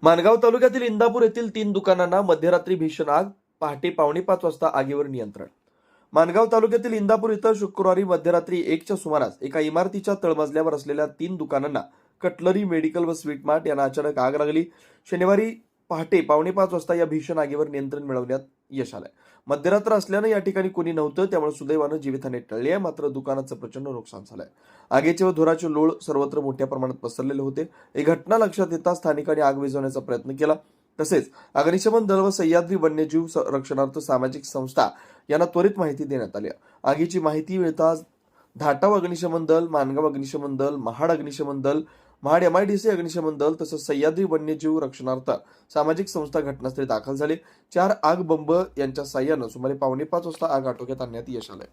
माणगाव तालुक्यातील इंदापूर येथील 3 दुकानांना मध्यरात्री भीषण आग, पहाटे 4:45 वाजता आगीवर नियंत्रण. माणगाव तालुक्यातील इंदापूर इथं शुक्रवारी मध्यरात्री 1च्या सुमारास एका इमारतीच्या तळमजल्यावर असलेल्या 3 दुकानांना कटलरी, मेडिकल व स्वीट मार्ट यांना अचानक आग लागली. शनिवारी पहाटे 4:45 वाजता या भीषण आगीवर नियंत्रण मिळवण्यात यश आलंय. मध्यरात्र असल्यानं या ठिकाणी कोणी नव्हतं, त्यामुळे सुदैवानं जीवितहानी टळली आहे. मात्र दुकानाचं प्रचंड नुकसान झालंय. आगीचे व धुराचे लोळ सर्वत्र मोठ्या प्रमाणात पसरलेले होते. ही घटना लक्षात येता स्थानिकांनी आग विझवण्याचा प्रयत्न केला. तसेच अग्निशमन दल व सह्याद्री वन्यजीव रक्षणार्थ सामाजिक संस्था यांना त्वरित माहिती देण्यात आली. आगीची माहिती मिळताच धाटाव अग्निशमन दल, माणगाव अग्निशमन दल, महाड अग्निशमन दल, महाड MIDC अग्निशमन दल तसंच सह्याद्री वन्यजीव रक्षणार्थ सामाजिक संस्था घटनास्थळी दाखल झाले. 4 आग बंब यांच्या साह्यानं सुमारे 4:45 वाजता आग आटोक्यात आणण्यात यश आलंय.